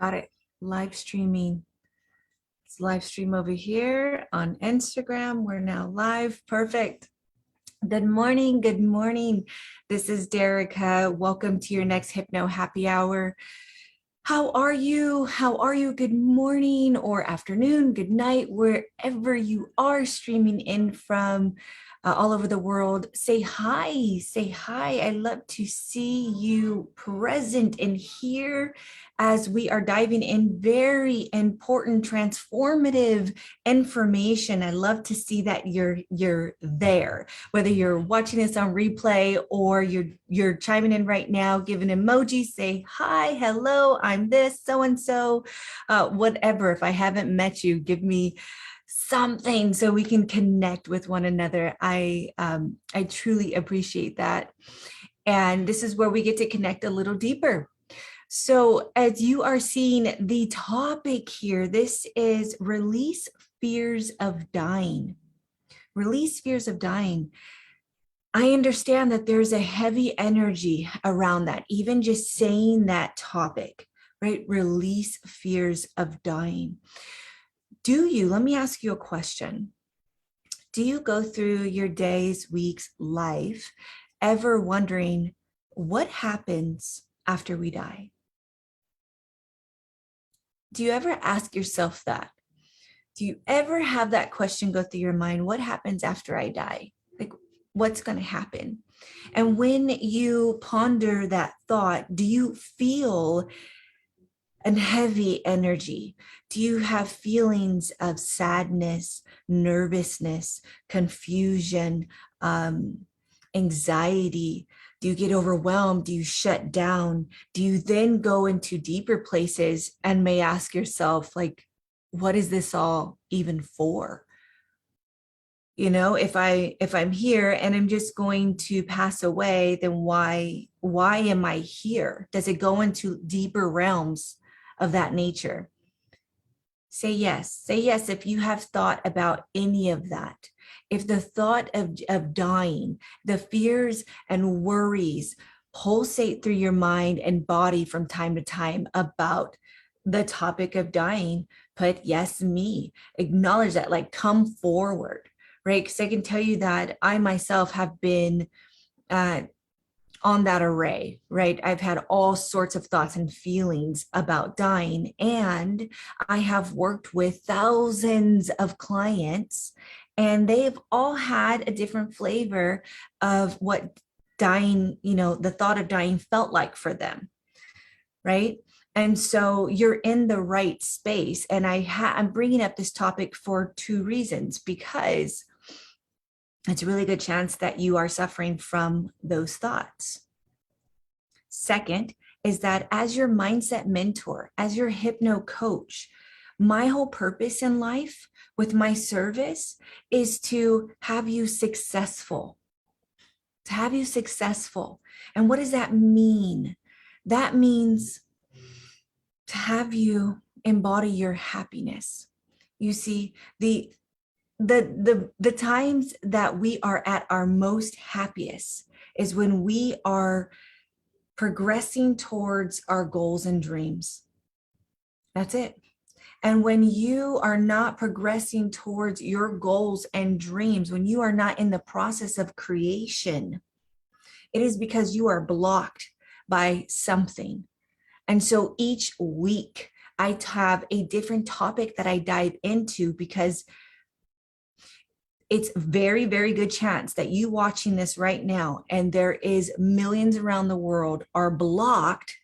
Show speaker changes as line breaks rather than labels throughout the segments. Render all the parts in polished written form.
Got it. Live streaming. It's live stream over here on Instagram. We're now live. Perfect. Good morning. Good morning. This is Derika. Welcome to your next Hypno Happy Hour. How are you? How are you? Good morning or afternoon, good night, wherever you are streaming in from all over the world. Say hi. Say hi. I love to see you present and here as we are diving in very important, transformative information. I love to see that you're there, whether you're watching this on replay or you're chiming in right now, give an emoji, say hi, hello, I'm this, so-and-so, whatever. If I haven't met you, give me something so we can connect with one another. I truly appreciate that. And this is where we get to connect a little deeper. So as you are seeing the topic here, this is release fears of dying. Release fears of dying. I understand that there's a heavy energy around that, even just saying that topic, right? Release fears of dying. Let me ask you a question. Do you go through your days, weeks, life, ever wondering what happens after we die? Do you ever ask yourself that? Do you ever have that question go through your mind? What happens after I die? Like, what's going to happen? And when you ponder that thought, do you feel a heavy energy? Do you have feelings of sadness, nervousness, confusion, anxiety? Do you get overwhelmed? Do you shut down? Do you then go into deeper places and may ask yourself, like, what is this all even for? You know, if I'm here and I'm just going to pass away, then why am I here? Does it go into deeper realms of that nature? Say yes. Say yes if you have thought about any of that. If the thought of dying, the fears and worries pulsate through your mind and body from time to time about the topic of dying, put yes, me. Acknowledge that, like, come forward, right? Because I can tell you that I myself have been on that array, right? I've had all sorts of thoughts and feelings about dying, and I have worked with thousands of clients, and they've all had a different flavor of what dying, the thought of dying felt like for them, right? And so you're in the right space. And I'm bringing up this topic for two reasons, because it's a really good chance that you are suffering from those thoughts. Second is that as your mindset mentor, as your hypno coach, my whole purpose in life with my service is to have you successful, And what does that mean? That means to have you embody your happiness. You see, the times that we are at our most happiest is when we are progressing towards our goals and dreams. That's it. And when you are not progressing towards your goals and dreams, when you are not in the process of creation, it is because you are blocked by something. And so each week I have a different topic that I dive into, because it's very, very good chance that you watching this right now, and there is millions around the world, are blocked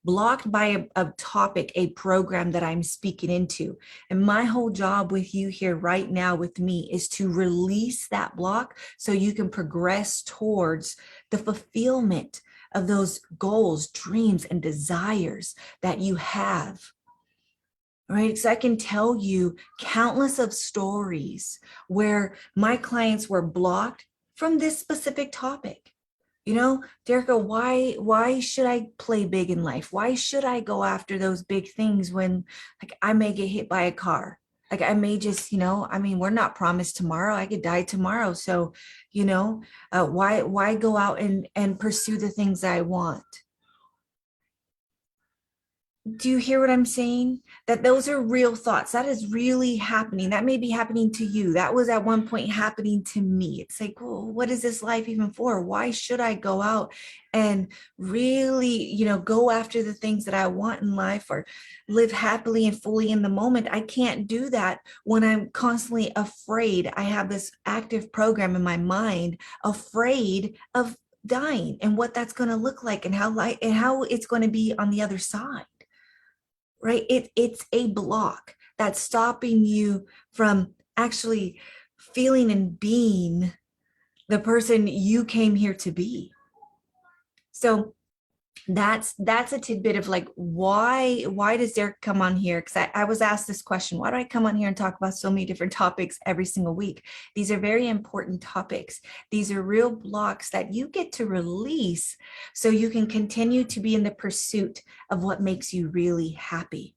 by a topic, a program that I'm speaking into. And my whole job with you here right now with me is to release that block so you can progress towards the fulfillment of those goals, dreams, and desires that you have. Right? So I can tell you countless of stories where my clients were blocked from this specific topic. Derika, why should I play big in life? Why should I go after those big things when, like, I may get hit by a car? Like, I may just, we're not promised tomorrow. I could die tomorrow. So, why go out and pursue the things I want? Do you hear what I'm saying? That those are real thoughts. That is really happening. That may be happening to you. That was at one point happening to me. It's like, well, what is this life even for? Why should I go out and really, go after the things that I want in life or live happily and fully in the moment? I can't do that when I'm constantly afraid. I have this active program in my mind, afraid of dying and what that's going to look like and how it's going to be on the other side, right? It's a block that's stopping you from actually feeling and being the person you came here to be. So that's a tidbit of like, why does Derek come on here? Because I was asked this question: why do I come on here and talk about so many different topics every single week? These are very important topics. These are real blocks that you get to release so you can continue to be in the pursuit of what makes you really happy.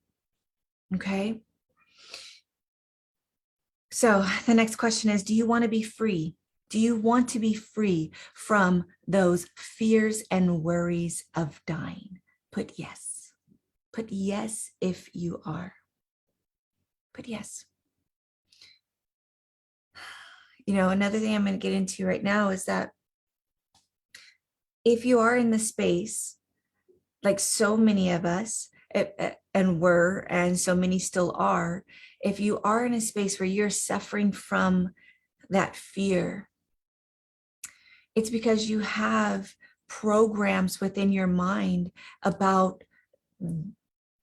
Okay. So the next question is, do you want to be free? Do you want to be free from those fears and worries of dying? Put yes. Put yes if you are. Put yes. Another thing I'm going to get into right now is that if you are in the space, like so many of us and were, and so many still are, if you are in a space where you're suffering from that fear, it's because you have programs within your mind about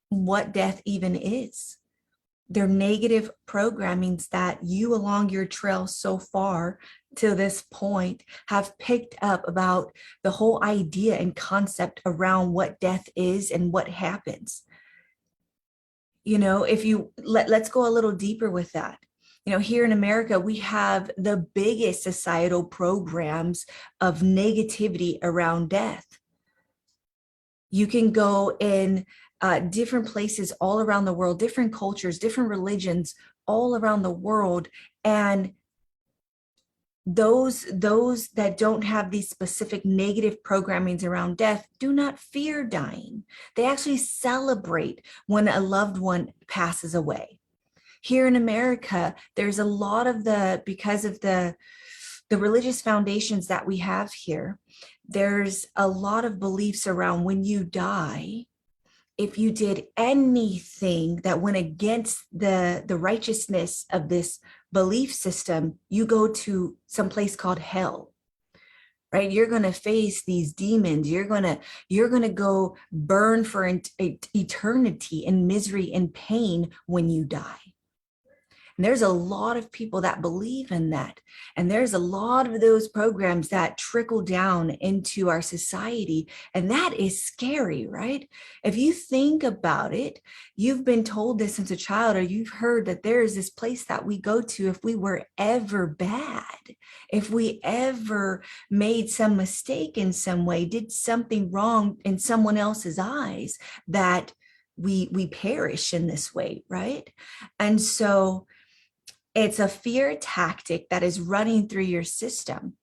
what death even is. They're negative programmings that you along your trail so far to this point have picked up about the whole idea and concept around what death is and what happens. If you let's go a little deeper with that. Here in America, we have the biggest societal programs of negativity around death. You can go in different places all around the world, different cultures, different religions all around the world. And those that don't have these specific negative programmings around death do not fear dying. They actually celebrate when a loved one passes away. Here in America, there's a lot of because of the religious foundations that we have here, there's a lot of beliefs around when you die, if you did anything that went against the righteousness of this belief system, you go to some place called hell. Right? You're going to face these demons. You're going to go burn for eternity in misery and pain when you die. And there's a lot of people that believe in that. And there's a lot of those programs that trickle down into our society. And that is scary, right? If you think about it, you've been told this since a child, or you've heard that there is this place that we go to if we were ever bad, if we ever made some mistake in some way, did something wrong in someone else's eyes, that we perish in this way, right? And so it's a fear tactic that is running through your system.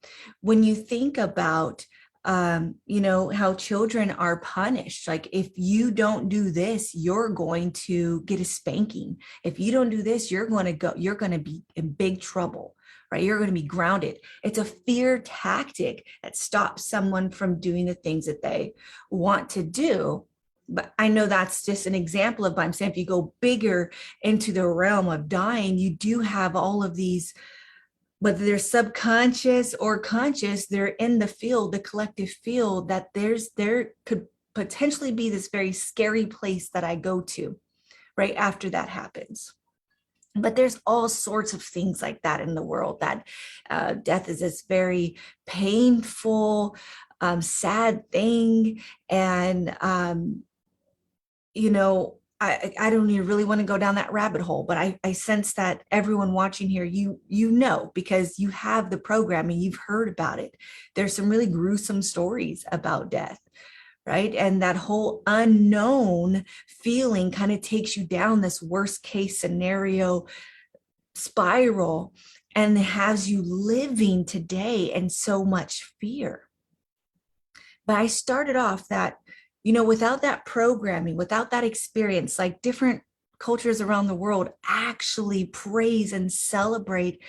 When you think about, how children are punished, like if you don't do this, you're going to get a spanking. If you don't do this, you're going to be in big trouble, right? You're going to be grounded. It's a fear tactic that stops someone from doing the things that they want to do. But I know that's just an example of, but I'm saying if you go bigger into the realm of dying, you do have all of these, whether they're subconscious or conscious, they're in the field, the collective field, that there could potentially be this very scary place that I go to right after that happens. But there's all sorts of things like that in the world, that death is this very painful, sad thing. And, I don't even really want to go down that rabbit hole, but I sense that everyone watching here, because you have the programming, you've heard about it. There's some really gruesome stories about death, right? And that whole unknown feeling kind of takes you down this worst case scenario spiral and has you living today in so much fear. But I started off that Without that programming, without that experience, like different cultures around the world actually praise and celebrate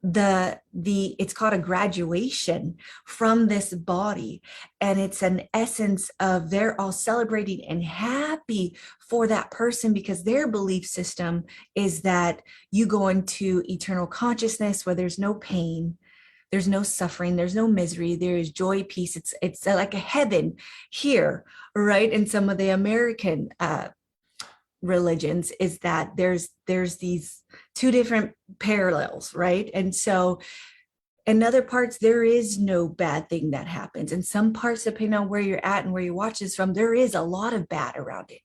the it's called a graduation from this body, and it's an essence of they're all celebrating and happy for that person because their belief system is that you go into eternal consciousness where there's no pain, there's no suffering, there's no misery, there is joy, peace. It's like a heaven here, right? And some of the American religions is that there's these two different parallels, right? And so in other parts there is no bad thing that happens. In some parts, depending on where you're at and where you watch this from, there is a lot of bad around it.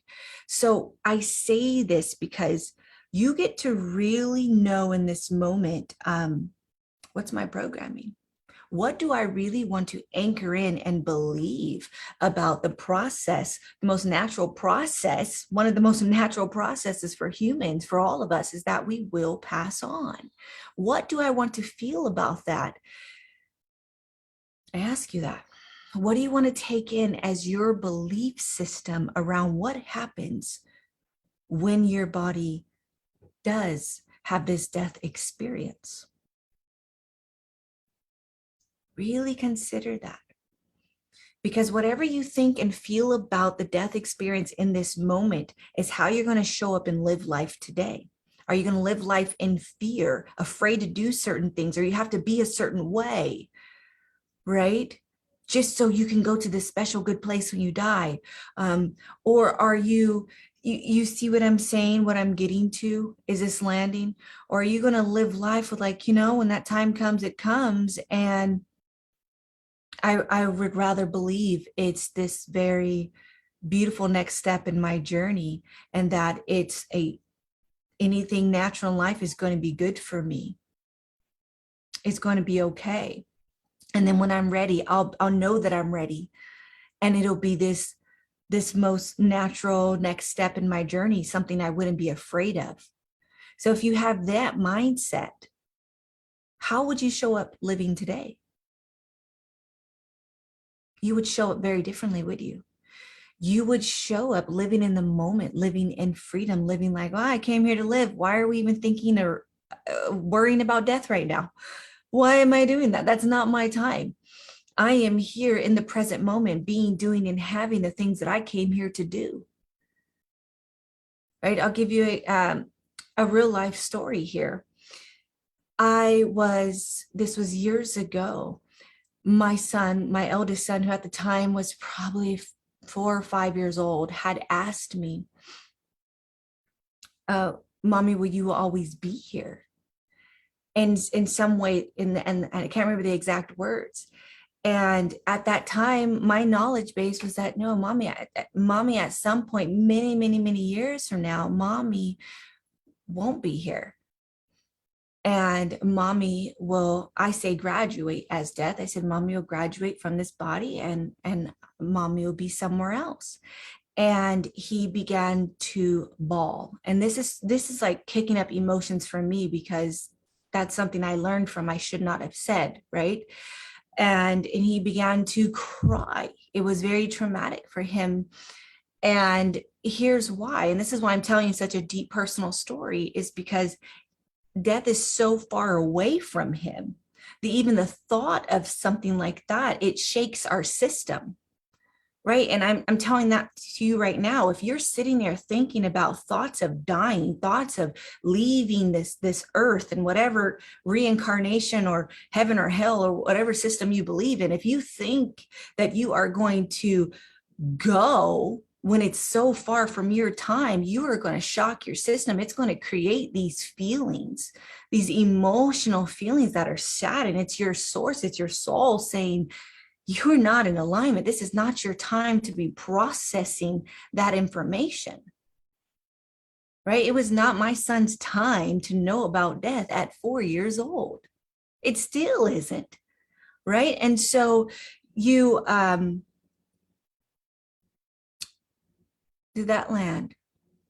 So I say this because you get to really know in this moment, what's my programming? What do I really want to anchor in and believe about the process? The most natural process, one of the most natural processes for humans, for all of us, is that we will pass on. What do I want to feel about that? I ask you that. What do you want to take in as your belief system around what happens when your body does have this death experience? Really consider that. Because whatever you think and feel about the death experience in this moment is how you're going to show up and live life today. Are you going to live life in fear, afraid to do certain things, or you have to be a certain way, right? Just so you can go to this special good place when you die. Or are you see what I'm saying, what I'm getting to? Is this landing? Or are you going to live life with like, when that time comes, it comes, and I would rather believe it's this very beautiful next step in my journey, and that anything natural in life is going to be good for me. It's going to be okay. And then when I'm ready, I'll know that I'm ready, and it'll be this most natural next step in my journey, something I wouldn't be afraid of. So if you have that mindset, how would you show up living today? You would show up very differently, would you? You would show up living in the moment, living in freedom, living like, oh, I came here to live. Why are we even thinking or worrying about death right now? Why am I doing that? That's not my time. I am here in the present moment, being, doing, and having the things that I came here to do. Right? I'll give you a real life story here. This was years ago. My son, my eldest son, who at the time was probably 4 or 5 years old, had asked me, Mommy, will you always be here? And in some way, and I can't remember the exact words. And at that time, my knowledge base was that, no, mommy at some point, many, many, many years from now, mommy won't be here. And mommy will, I say graduate as death. I said, mommy will graduate from this body, and mommy will be somewhere else. And he began to bawl. And this is like kicking up emotions for me, because that's something I learned from I should not have said, right? And he began to cry. It was very traumatic for him. And here's why, and this is why I'm telling you such a deep personal story, is because death is so far away from him. Even the thought of something like that, it shakes our system, right? And I'm telling that to you right now. If you're sitting there thinking about thoughts of dying, thoughts of leaving this earth and whatever reincarnation or heaven or hell or whatever system you believe in, if you think that you are going to go when it's so far from your time, you are going to shock your system. It's going to create these feelings, these emotional feelings that are sad. And it's your source, it's your soul saying, you're not in alignment. This is not your time to be processing that information, right? It was not my son's time to know about death at 4 years old. It still isn't, right? And so you, did that land?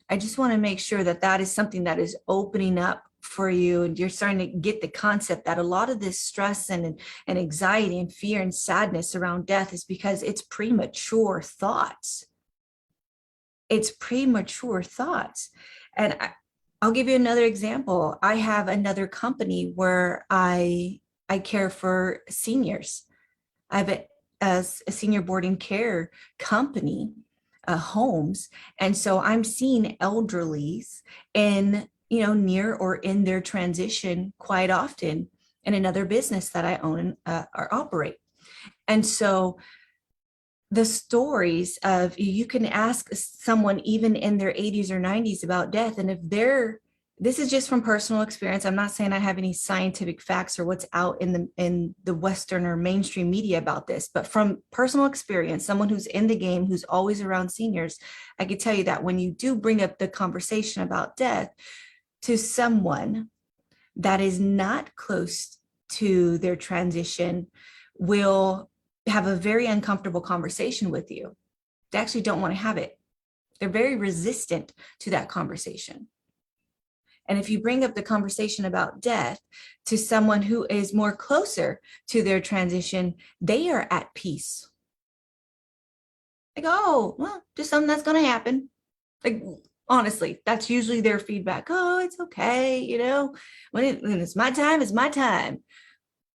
I just want to make sure that that is something that is opening up for you, and you're starting to get the concept that a lot of this stress and anxiety and fear and sadness around death is because it's premature thoughts. It's premature thoughts. And I'll give you another example. I have another company where I care for seniors. I have a senior boarding care company, homes. And so I'm seeing elderlies in, near or in their transition quite often in another business that I own or operate. And so the stories of, you can ask someone even in their 80s or 90s about death, and if this is just from personal experience. I'm not saying I have any scientific facts or what's out in the Western or mainstream media about this, but from personal experience, someone who's in the game, who's always around seniors, I could tell you that when you do bring up the conversation about death to someone that is not close to their transition, will have a very uncomfortable conversation with you. They actually don't want to have it. They're very resistant to that conversation. And if you bring up the conversation about death to someone who is more closer to their transition, they are at peace. Like, oh, well, just something that's going to happen. Like, honestly, that's usually their feedback. Oh, it's okay. When it's my time, it's my time.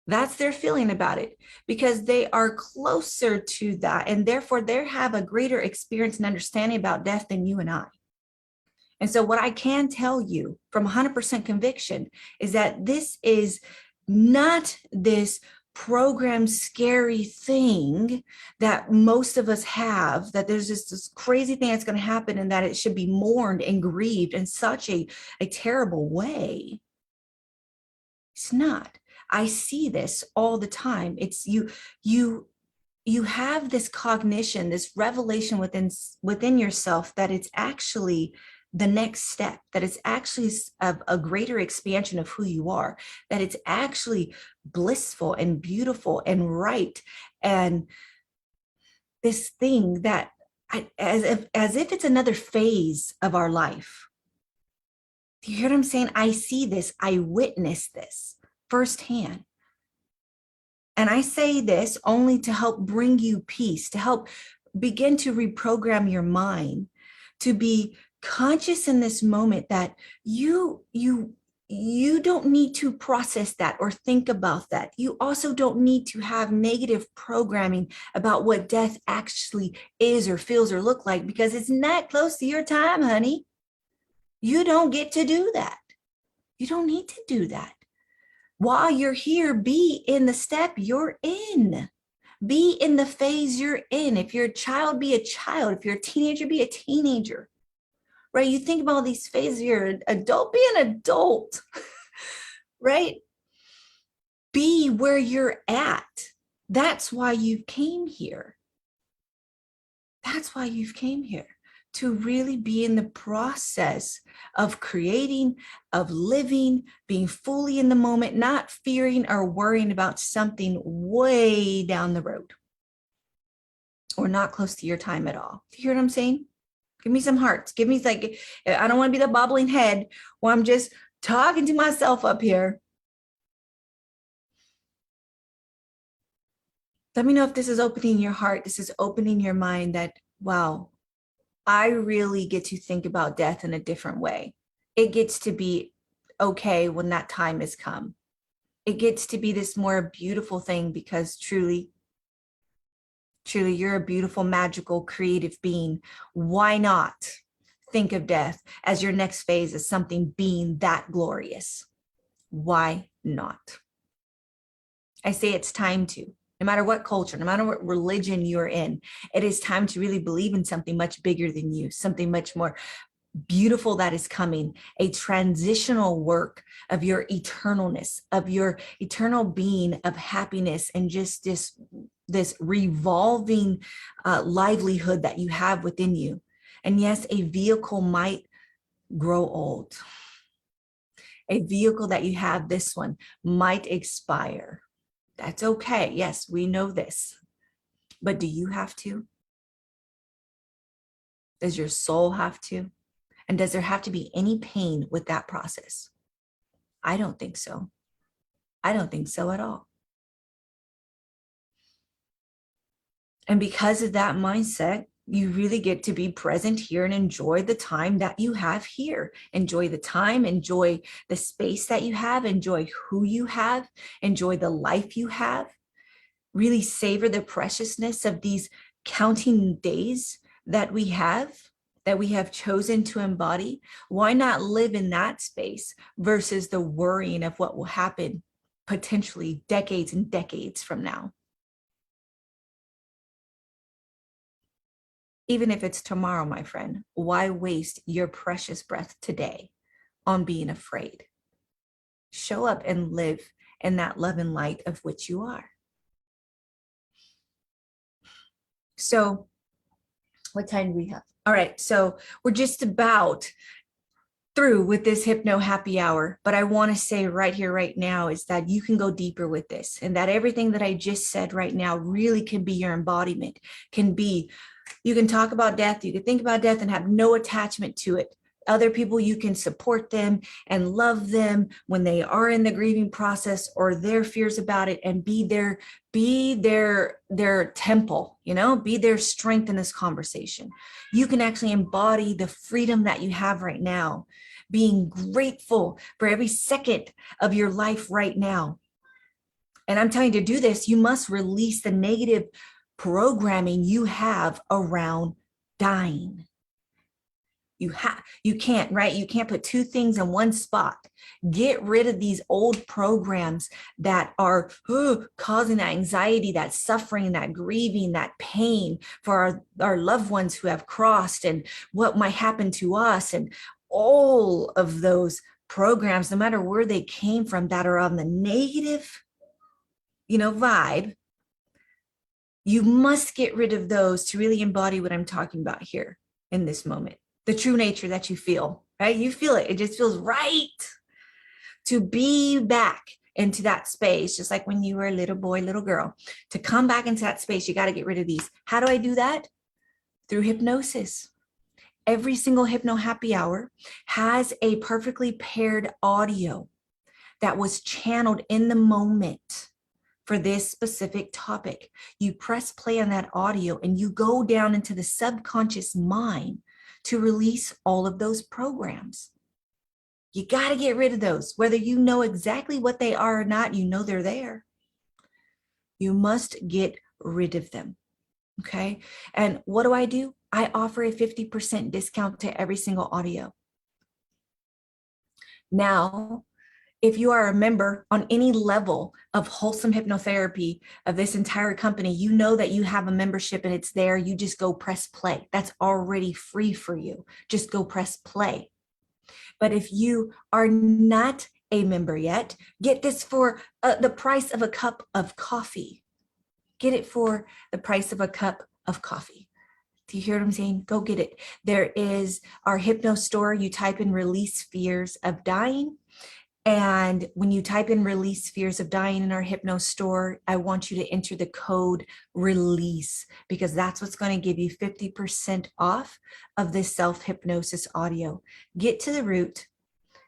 That's their feeling about it, because they are closer to that. And therefore, they have a greater experience and understanding about death than you and I. And so what I can tell you from 100% conviction is that this is not this programmed scary thing that most of us have, that there's just this crazy thing that's going to happen and that it should be mourned and grieved in such a terrible way. It's not. I see this all the time. It's you have this cognition, this revelation within yourself that it's actually the next step, that it's actually a greater expansion of who you are, that it's actually blissful and beautiful and right. And this thing that as if it's another phase of our life. Do you hear what I'm saying? I see this, I witness this firsthand. And I say this only to help bring you peace, to help begin to reprogram your mind, to be conscious in this moment that you don't need to process that or think about that. You also don't need to have negative programming about what death actually is or feels or look like, because it's not close to your time, honey. You don't get to do that. You don't need to do that. While you're here, be in the step you're in. Be in the phase you're in. If you're a child, be a child. If you're a teenager, be a teenager. Right? You think about all these phases, you're an adult, be an adult. Right? Be where you're at. That's why you came here. That's why you've came here. To really be in the process of creating, of living, being fully in the moment, not fearing or worrying about something way down the road or not close to your time at all. Do you hear what I'm saying? Give me some hearts. Give me like, I don't want to be the bobbling head while I'm just talking to myself up here. Let me know if this is opening your heart. This is opening your mind that, wow, I really get to think about death in a different way. It gets to be okay when that time has come. It gets to be this more beautiful thing, because truly, you're a beautiful, magical, creative being. Why not think of death as your next phase, as something being that glorious? Why not? I say it's time to. No matter what culture, no matter what religion you're in, it is time to really believe in something much bigger than you, something much more beautiful that is coming, a transitional work of your eternalness, of your eternal being of happiness, and just this revolving livelihood that you have within you. And yes, a vehicle might grow old. A vehicle that you have, this one, might expire. That's okay. Yes, we know this. But do you have to? Does your soul have to? And does there have to be any pain with that process? I don't think so. I don't think so at all. And because of that mindset, You really get to be present here and enjoy the time that you have here. Enjoy the time, enjoy the space that you have, enjoy who you have, enjoy the life you have. Really savor the preciousness of these counting days that we have chosen to embody. Why not live in that space versus the worrying of what will happen potentially decades and decades from now? Even if it's tomorrow, my friend, why waste your precious breath today on being afraid? Show up and live in that love and light of which you are. So, what time do we have? All right, so we're just about through with this hypno happy hour, but I want to say right here, right now, is that you can go deeper with this, and that everything that I just said right now really can be your embodiment, can be, you can talk about death, you can think about death and have no attachment to it. Other people, you can support them and love them when they are in the grieving process or their fears about it, and be their temple, be their strength in this conversation. You can actually embody the freedom that you have right now, being grateful for every second of your life right now. And I'm telling you, to do this, you must release the negative programming you have around dying. You can't, right? You can't put two things in one spot. Get rid of these old programs that are causing that anxiety, that suffering, that grieving, that pain for our loved ones who have crossed, and what might happen to us, and all of those programs, no matter where they came from, that are on the negative, vibe. You must get rid of those to really embody what I'm talking about here in this moment. The true nature that you feel, right? You feel it. It just feels right to be back into that space, just like when you were a little boy, little girl. To come back into that space, you got to get rid of these. How do I do that? Through hypnosis. Every single Hypno Happy Hour has a perfectly paired audio that was channeled in the moment for this specific topic. You press play on that audio and you go down into the subconscious mind to release all of those programs. You got to get rid of those, whether you know exactly what they are or not. They're there. You must get rid of them. Okay. And what do? I offer a 50% discount to every single audio. Now, if you are a member on any level of wholesome hypnotherapy of this entire company, you know that you have a membership and it's there. You just go press play. That's already free for you. Just go press play. But if you are not a member yet, get this for the price of a cup of coffee. Get it for the price of a cup of coffee. Do you hear what I'm saying? Go get it. There is our Hypno store. You type in release fears of dying. And when you type in release fears of dying in our Hypno store, I want you to enter the code release, because that's what's going to give you 50% off of this self-hypnosis audio. Get to the root.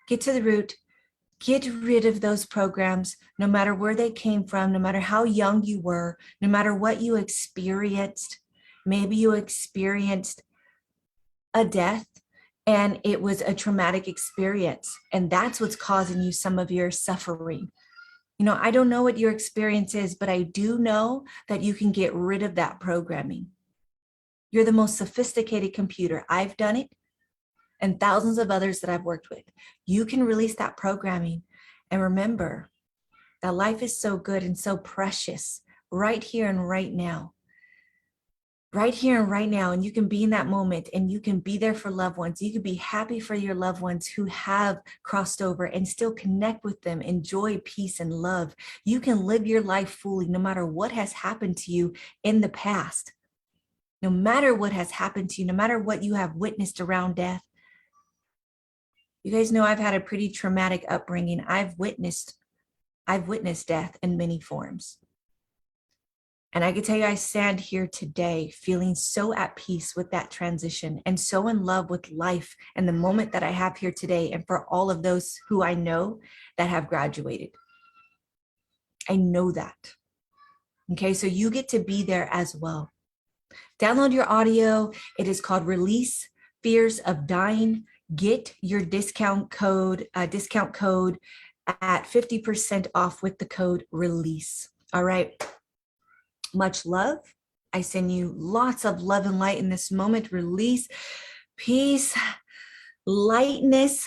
Get rid of those programs, no matter where they came from, no matter how young you were, no matter what you experienced. Maybe you experienced a death and it was a traumatic experience, and that's what's causing you some of your suffering. I don't know what your experience is, but I do know that you can get rid of that programming. You're the most sophisticated computer. I've done it, and thousands of others that I've worked with. You can release that programming, and remember that life is so good and so precious right here and right now. Right here and right now, and you can be in that moment, and you can be there for loved ones. You can be happy for your loved ones who have crossed over, and still connect with them, enjoy peace and love. You can live your life fully no matter what has happened to you in the past. No matter what has happened to you, no matter what you have witnessed around death. You guys know I've had a pretty traumatic upbringing. I've witnessed death in many forms. And I can tell you, I stand here today feeling so at peace with that transition, and so in love with life and the moment that I have here today, and for all of those who I know that have graduated. I know that. Okay, so you get to be there as well. Download your audio. It is called Release Fears of Dying. Get your discount code at 50% off with the code RELEASE. All right. Much love. I send you lots of love and light in this moment. Release, peace, lightness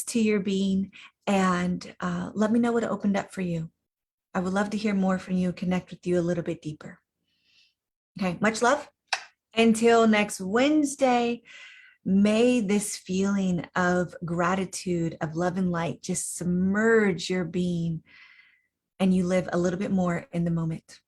to your being. And let me know what opened up for you. I would love to hear more from you, connect with you a little bit deeper. Okay, much love. Until next Wednesday, may this feeling of gratitude, of love and light just submerge your being and you live a little bit more in the moment.